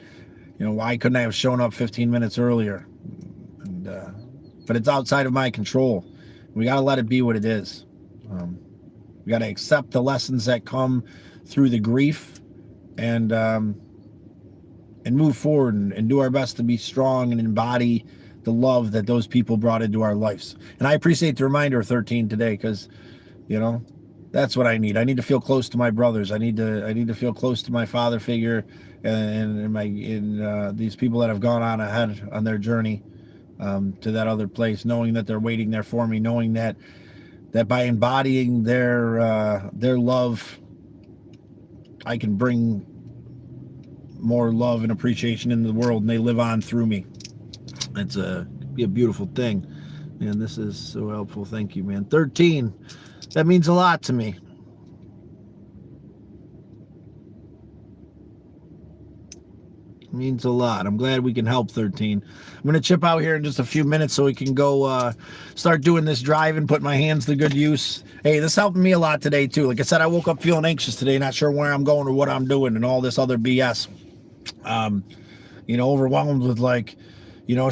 why couldn't I have shown up 15 minutes earlier? But it's outside of my control. We got to let it be what it is. We got to accept the lessons that come through the grief and move forward and do our best to be strong and embody the love that those people brought into our lives. And I appreciate the reminder of 13 today, because that's what I need. I need to feel close to my brothers. I need to feel close to my father figure and these people that have gone on ahead on their journey to that other place, knowing that they're waiting there for me, knowing that by embodying their love, I can bring more love and appreciation into the world, and they live on through me. It's be a beautiful thing. Man, this is so helpful. Thank you, man. 13. That means a lot to me. It means a lot. I'm glad we can help, 13. I'm going to chip out here in just a few minutes so we can go start doing this drive and put my hands to good use. Hey, this helped me a lot today, too. Like I said, I woke up feeling anxious today, not sure where I'm going or what I'm doing and all this other BS. Overwhelmed with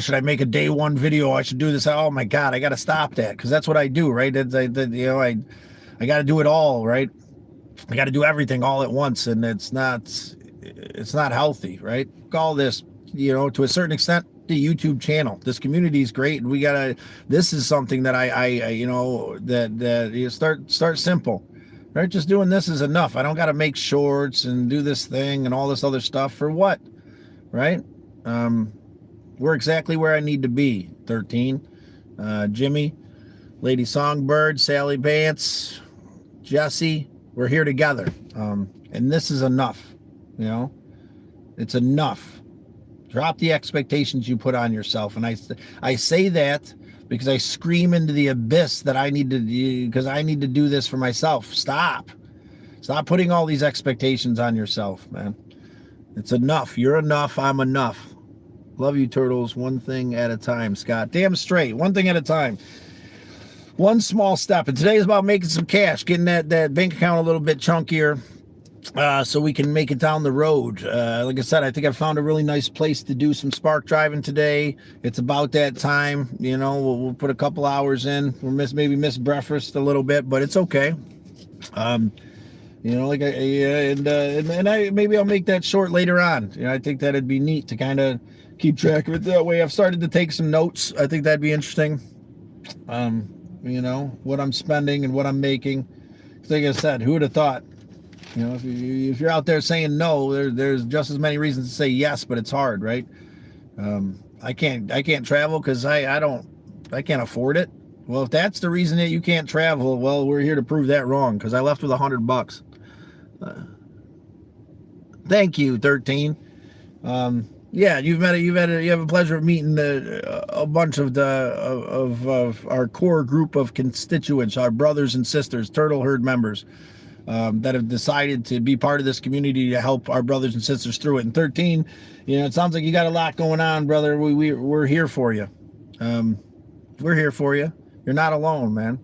should I make a day one video? I should do this. Oh my God, I got to stop that, because that's what I do, right? I got to do it all, right? I got to do everything all at once, and it's not healthy, right? Call this, to a certain extent, the YouTube channel. This community is great, and this is something that start simple, right? Just doing this is enough. I don't got to make shorts and do this thing and all this other stuff for what, right? We're exactly where I need to be. 13. Jimmy, Lady Songbird, Sally Vance, Jesse. We're here together. And this is enough. You know, it's enough. Drop the expectations you put on yourself. And I say that because I scream into the abyss that I need to do, because I need to do this for myself. Stop putting all these expectations on yourself, man. It's enough. You're enough. I'm enough. Love you, turtles. One thing at a time, Scott. Damn straight. One thing at a time. One small step. And today is about making some cash, getting that bank account a little bit chunkier, so we can make it down the road. Like I said, I think I found a really nice place to do some spark driving today. It's about that time. You know, we'll put a couple hours in. We'll maybe miss breakfast a little bit, but it's okay. You know, like maybe I'll make that short later on. You know, I think that'd be neat to kind of keep track of it that way. I've started to take some notes. I think that'd be interesting. You know, what I'm spending and what I'm making. Like I said, who would have thought? You know, if you're out there saying no, there's just as many reasons to say yes, but it's hard, right? I can't travel because I can't afford it. Well, if that's the reason that you can't travel, well, we're here to prove that wrong, because I left with $100. Thank you, 13. Yeah, you have a pleasure of meeting a bunch of our core group of constituents, our brothers and sisters, Turtle Herd members, that have decided to be part of this community to help our brothers and sisters through it. And 13, you know, it sounds like you got a lot going on, brother. We're here for you. We're here for you. You're not alone, man.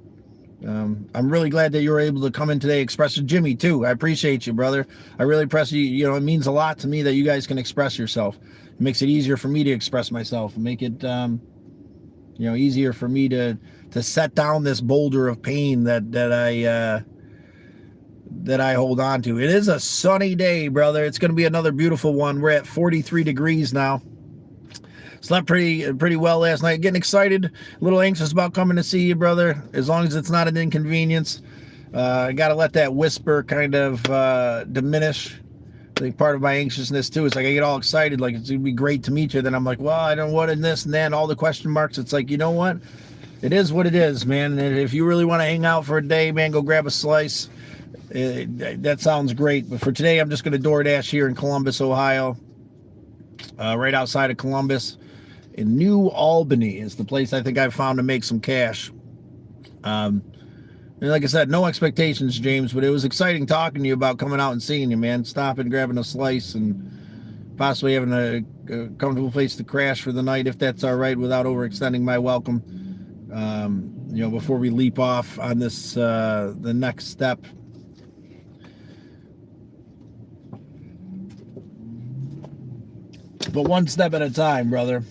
I'm really glad that you were able to come in today, express to Jimmy too. I appreciate you, brother. I really appreciate you. You know, it means a lot to me that you guys can express yourself. It makes it easier for me to express myself, and make it, you know, easier for me to set down this boulder of pain that I hold on to. It is a sunny day, brother. It's going to be another beautiful one. We're at 43 degrees now. Slept pretty well last night. Getting excited, a little anxious about coming to see you, brother. As long as it's not an inconvenience. I got to let that whisper kind of diminish. I think part of my anxiousness too is like I get all excited, like it's gonna be great to meet you. Then I'm like, well, I don't know what and this and that, all the question marks. It's like, you know what? It is what it is, man. And if you really want to hang out for a day, man, go grab a slice. That sounds great. But for today, I'm just going to DoorDash here in Columbus, Ohio. Right outside of Columbus. In New Albany is the place I think I've found to make some cash. And like I said, no expectations, James, but it was exciting talking to you about coming out and seeing you, man. Stopping, grabbing a slice, and possibly having a comfortable place to crash for the night, if that's all right, without overextending my welcome. You know, before we leap off on this, the next step. But one step at a time, brother.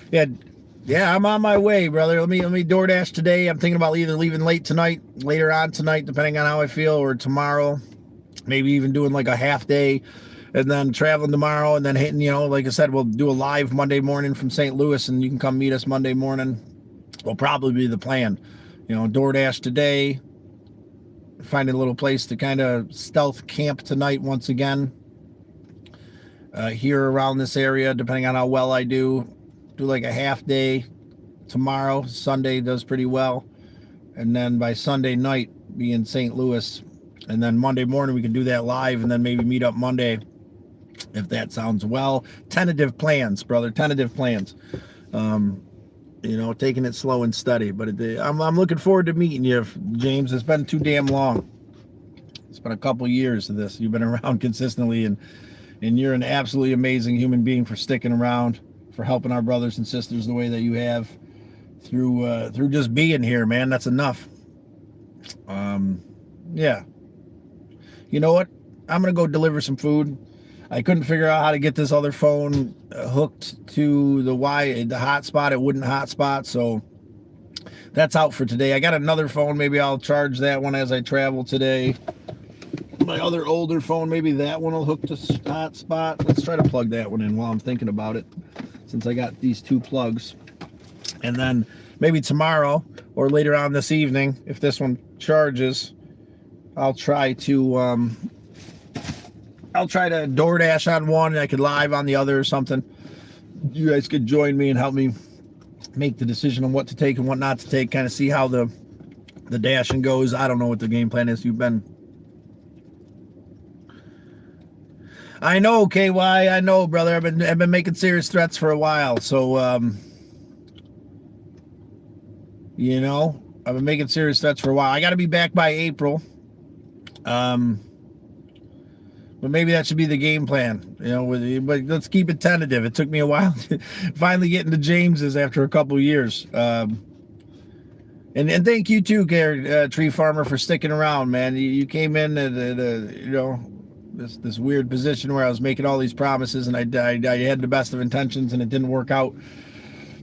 Yeah, I'm on my way, brother. Let me DoorDash today. I'm thinking about either leaving later on tonight, depending on how I feel, or tomorrow. Maybe even doing like a half day, and then traveling tomorrow, and then hitting, you know, like I said, we'll do a live Monday morning from St. Louis, and you can come meet us Monday morning. Will probably be the plan. You know, DoorDash today. Finding a little place to kind of stealth camp tonight once again. Here around this area, depending on how well I do like a half day tomorrow. Sunday does pretty well, and then by Sunday night be in St. Louis, and then Monday morning we can do that live, and then maybe meet up Monday, if that sounds well. Tentative plans, brother. Tentative plans. You know, taking it slow and steady, but I'm looking forward to meeting you, James. It's been too damn long. It's been a couple years of this. You've been around consistently, and you're an absolutely amazing human being for sticking around, for helping our brothers and sisters the way that you have through just being here, man. That's enough. Yeah. You know what? I'm going to go deliver some food. I couldn't figure out how to get this other phone hooked to the hotspot. It wouldn't hotspot, so that's out for today. I got another phone. Maybe I'll charge that one as I travel today. My other older phone, maybe that one will hook to hotspot. Let's try to plug that one in while I'm thinking about it, since I got these two plugs. And then maybe tomorrow or later on this evening, if this one charges, I'll try to DoorDash on one, and I could live on the other or something. You guys could join me and help me make the decision on what to take and what not to take, kind of see how the dashing goes. I don't know what the game plan is. I know, KY, I know, brother. I've been making serious threats for a while. So, you know, I've been making serious threats for a while. I got to be back by April. But maybe that should be the game plan, you know. But let's keep it tentative. It took me a while to finally get into James's after a couple of years. And thank you too, Tree Farmer, for sticking around, man. You came in at you know, this weird position where I was making all these promises, and I had the best of intentions, and it didn't work out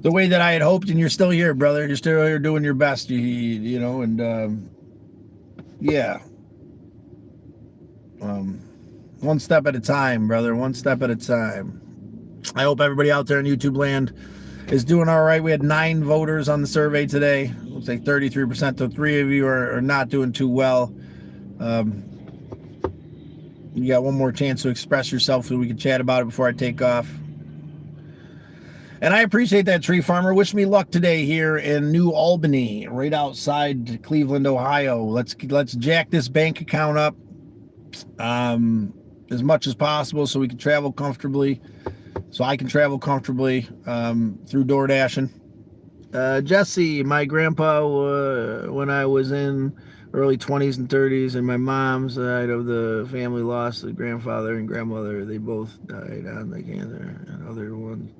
the way that I had hoped. And you're still here, brother. You're still here doing your best. You know, and yeah. One step at a time, brother. One step at a time. I hope everybody out there in YouTube land is doing all right. We had 9 voters on the survey today. Looks like 33%. So 3 of you are not doing too well. You got one more chance to express yourself so we can chat about it before I take off. And I appreciate that, Tree Farmer. Wish me luck today here in New Albany, right outside Cleveland, Ohio. Let's jack this bank account up as much as possible so we can travel comfortably, so I can travel comfortably through DoorDashing. Jesse, my grandpa, when I was in early 20s and 30s, and my mom's side of the family lost a grandfather and grandmother. They both died on the cancer, and other ones.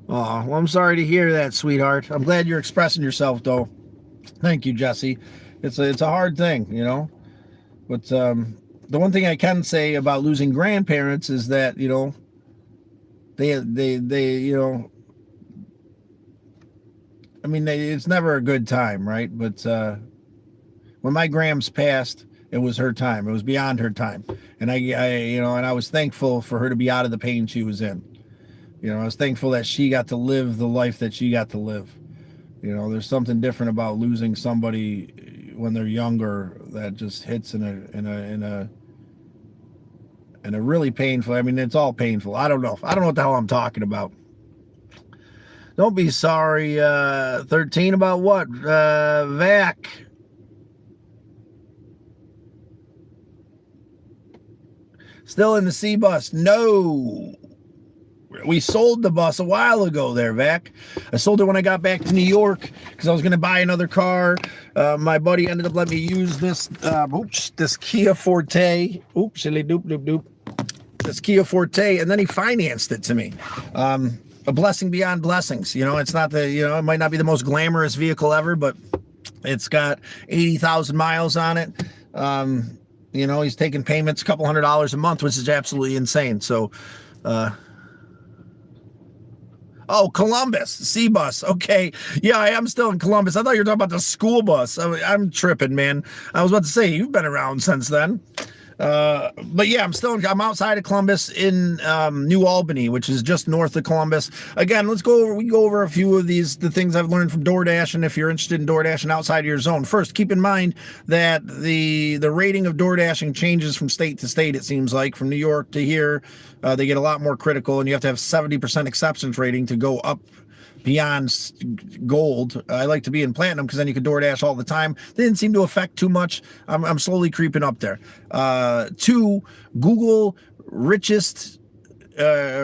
Oh, well, I'm sorry to hear that, sweetheart. I'm glad you're expressing yourself, though. Thank you, Jesse. It's a hard thing, you know. But the one thing I can say about losing grandparents is that, you know, they you know, I mean, it's never a good time, right? But when my grams passed, it was her time. It was beyond her time, and I you know, and I was thankful for her to be out of the pain she was in. You know, I was thankful that she got to live the life that she got to live. You know, there's something different about losing somebody when they're younger that just hits in a really painful. I mean, it's all painful. I don't know what the hell I'm talking about. Don't be sorry, 13, about what? Vac. Still in the C bus? No. We sold the bus a while ago there, Vac. I sold it when I got back to New York because I was going to buy another car. My buddy ended up letting me use this Kia Forte. Oops, silly doop, doop, doop. This Kia Forte, and then he financed it to me. A blessing beyond blessings. You know, it's not it might not be the most glamorous vehicle ever, but it's got 80,000 miles on it. You know, he's taking payments, a couple $100 a month, which is absolutely insane. So, oh, Columbus, C-Bus. Okay. Yeah, I am still in Columbus. I thought you were talking about the school bus. I'm tripping, man. I was about to say, you've been around since then. But yeah, I'm outside of Columbus in New Albany, which is just north of Columbus. Again, we go over a few of the things I've learned from DoorDash, and if you're interested in DoorDashing outside of your zone. First, keep in mind that the rating of DoorDashing changes from state to state, it seems like. From New York to here, they get a lot more critical, and you have to have 70% acceptance rating to go up beyond gold. I like to be in platinum because then you can DoorDash all the time. They didn't seem to affect too much. I'm slowly creeping up there. 2, Google richest,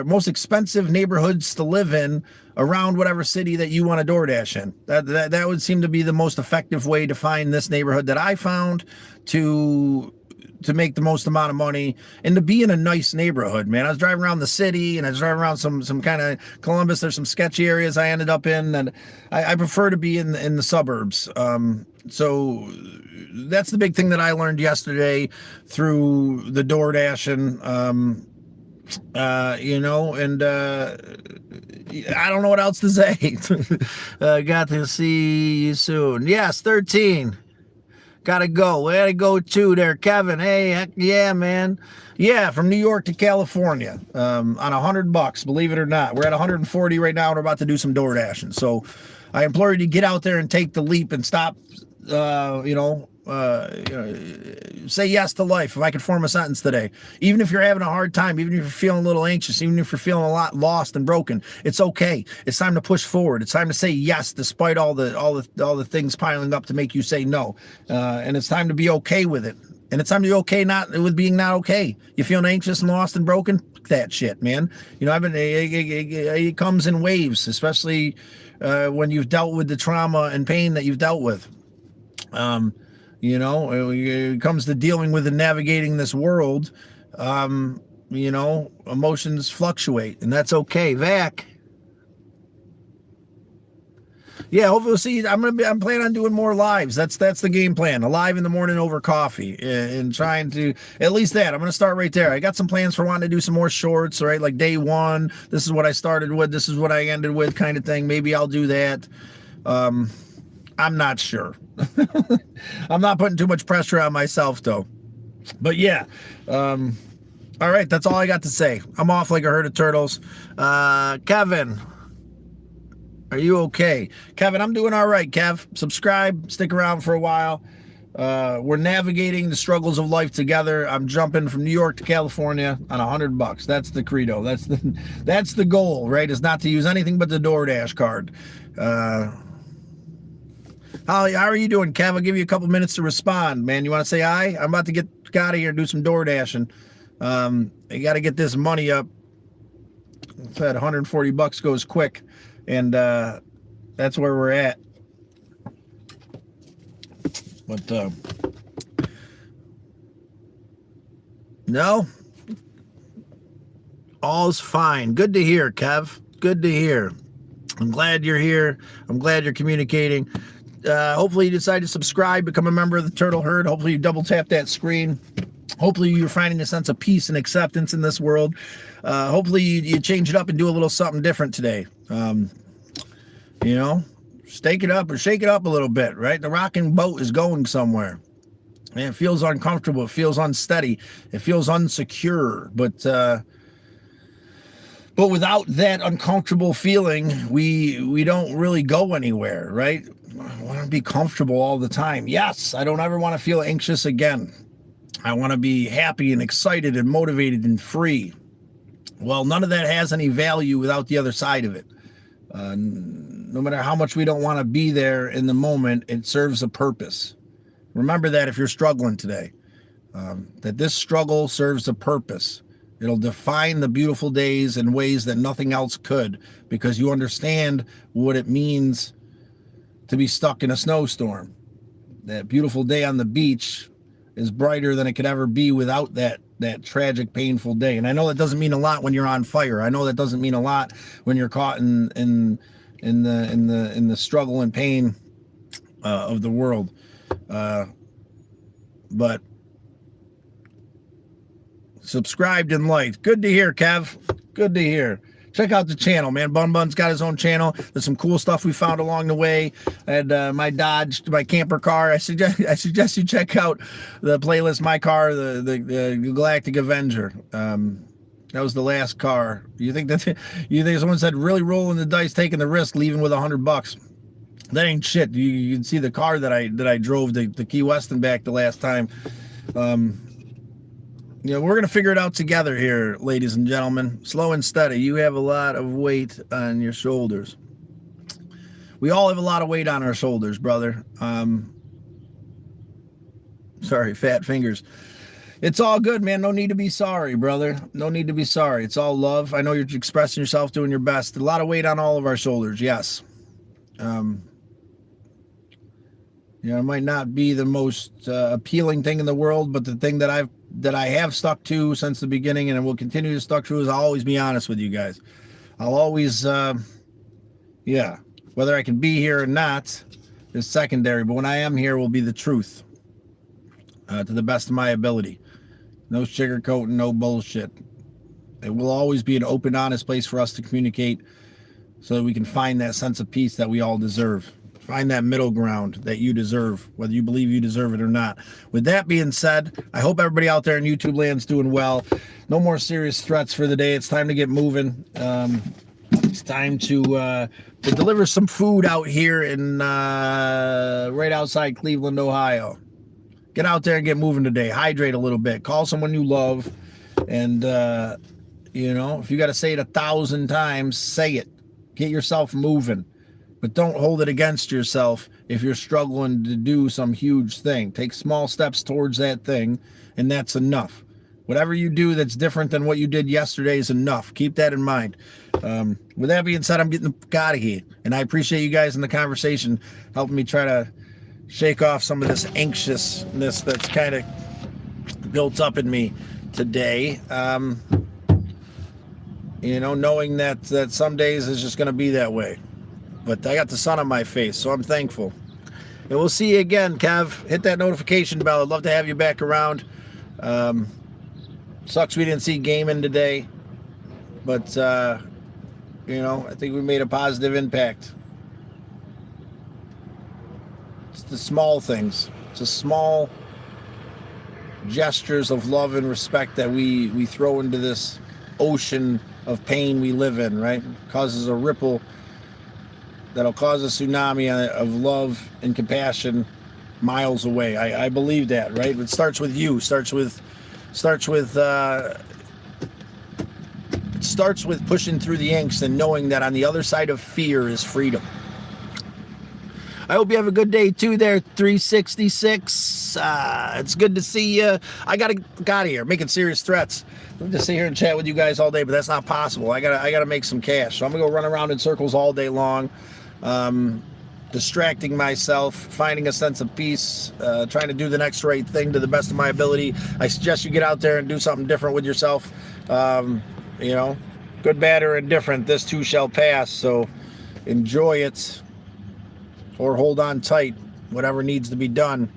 most expensive neighborhoods to live in around whatever city that you want to DoorDash in. That would seem to be the most effective way to find this neighborhood that I found to make the most amount of money and to be in a nice neighborhood, man. I was driving around the city and I was driving around some kind of Columbus. There's some sketchy areas I ended up in, and I prefer to be in the suburbs. So that's the big thing that I learned yesterday through the DoorDashing, you know, and I don't know what else to say. Got to see you soon. Yes, 13. Gotta go. We gotta go too there, Kevin. Hey, heck yeah, man. Yeah, from New York to California, on $100, believe it or not. We're at 140 right now, and we're about to do some DoorDashing. So I implore you to get out there and take the leap and stop, you know, say yes to life. If I could form a sentence today, even if you're having a hard time, even if you're feeling a little anxious, even if you're feeling a lot lost and broken, it's okay. It's time to push forward. It's time to say yes, despite all the things piling up to make you say no. And it's time to be okay with it. And it's time to be okay with being not okay. You feeling anxious and lost and broken? That shit, man. You know, it comes in waves, especially when you've dealt with the trauma and pain that you've dealt with. You know, it comes to dealing with and navigating this world. You know, emotions fluctuate, and that's okay. Vac. Yeah, hopefully we'll see. I'm planning on doing more lives. That's the game plan. A live in the morning over coffee, and trying to at least that. I'm gonna start right there. I got some plans for wanting to do some more shorts. Right, like day one. This is what I started with. This is what I ended with, kind of thing. Maybe I'll do that. I'm not sure. I'm not putting too much pressure on myself though. But yeah. All right, that's all I got to say. I'm off like a herd of turtles. Kevin. Are you okay? Kevin, I'm doing all right, Kev. Subscribe, stick around for a while. We're navigating the struggles of life together. I'm jumping from New York to California on $100. That's the credo. That's the goal, right? Is not to use anything but the DoorDash card. How are you doing, Kev? I'll give you a couple minutes to respond, man. You want to say hi? I'm about to get out of here and do some DoorDashing. I got to get this money up. That $140 goes quick. And that's where we're at. But no, all's fine. Good to hear, Kev. Good to hear. I'm glad you're here. I'm glad you're communicating. Hopefully you decide to subscribe, become a member of the Turtle Herd. Hopefully you double tap that screen. Hopefully you're finding a sense of peace and acceptance in this world. Hopefully you change it up and do a little something different today. You know, stake it up or shake it up a little bit, right? The rocking boat is going somewhere. And it feels uncomfortable. It feels unsteady. It feels unsecure. But without that uncomfortable feeling, we don't really go anywhere, right? I want to be comfortable all the time. Yes, I don't ever want to feel anxious again. I want to be happy and excited and motivated and free. Well, none of that has any value without the other side of it. No matter how much we don't want to be there in the moment, it serves a purpose. Remember that if you're struggling today, that this struggle serves a purpose. It'll define the beautiful days in ways that nothing else could, because you understand what it means to be stuck in a snowstorm. That beautiful day on the beach is brighter than it could ever be without that tragic, painful day. And I know that doesn't mean a lot when you're on fire. I know that doesn't mean a lot when you're caught in the struggle and pain of the world. But subscribed and liked. Good to hear, Kev. Good to hear. Check out the channel, man. Bun Bun's got his own channel. There's some cool stuff we found along the way. And my Dodge, my camper car. I suggest you check out the playlist, My Car, the Galactic Avenger. That was the last car. You think someone said really rolling the dice, taking the risk, leaving with $100? That ain't shit. You can see the car that I drove the Key West and back the last time. You know, we're going to figure it out together here, ladies and gentlemen. Slow and steady. You have a lot of weight on your shoulders. We all have a lot of weight on our shoulders, brother. Sorry, fat fingers. It's all good, man. No need to be sorry, brother. No need to be sorry. It's all love. I know you're expressing yourself, doing your best. A lot of weight on all of our shoulders, yes. You know, it might not be the most appealing thing in the world, but the thing that I have stuck to since the beginning and will continue to stuck to is I'll always be honest with you guys. I'll always, whether I can be here or not is secondary, but when I am here will be the truth to the best of my ability. No sugarcoating, no bullshit. It will always be an open, honest place for us to communicate so that we can find that sense of peace that we all deserve. Find that middle ground that you deserve, whether you believe you deserve it or not. With that being said, I hope everybody out there in YouTube land's doing well. No more serious threats for the day. It's time to get moving. It's time to deliver some food out here in right outside Cleveland, Ohio. Get out there and get moving today. Hydrate a little bit. Call someone you love. And, you know, if you got to say it 1,000 times, say it. Get yourself moving. But don't hold it against yourself if you're struggling to do some huge thing. Take small steps towards that thing, and that's enough. Whatever you do that's different than what you did yesterday is enough. Keep that in mind. With that being said, I'm getting the fuck out of here. And I appreciate you guys in the conversation helping me try to shake off some of this anxiousness that's kind of built up in me today. You know, knowing that some days is just going to be that way. But I got the sun on my face, so I'm thankful. And we'll see you again, Kev. Hit that notification bell. I'd love to have you back around. Sucks we didn't see gaming today. But, you know, I think we made a positive impact. It's the small things. It's the small gestures of love and respect that we throw into this ocean of pain we live in, right? It causes a ripple that'll cause a tsunami of love and compassion miles away. I believe that, right? It starts with you. Starts with pushing through the angst and knowing that on the other side of fear is freedom. I hope you have a good day too there, 366. It's good to see you. I gotta get out of here making serious threats. I'm just sit here and chat with you guys all day, but that's not possible. I gotta make some cash. So I'm gonna go run around in circles all day long, distracting myself, finding a sense of peace, trying to do the next right thing to the best of my ability. I suggest you get out there and do something different with yourself. You know, good, bad, or indifferent, this too shall pass. So enjoy it. Or hold on tight, whatever needs to be done.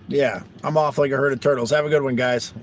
Yeah, I'm off like a herd of turtles. Have a good one, guys.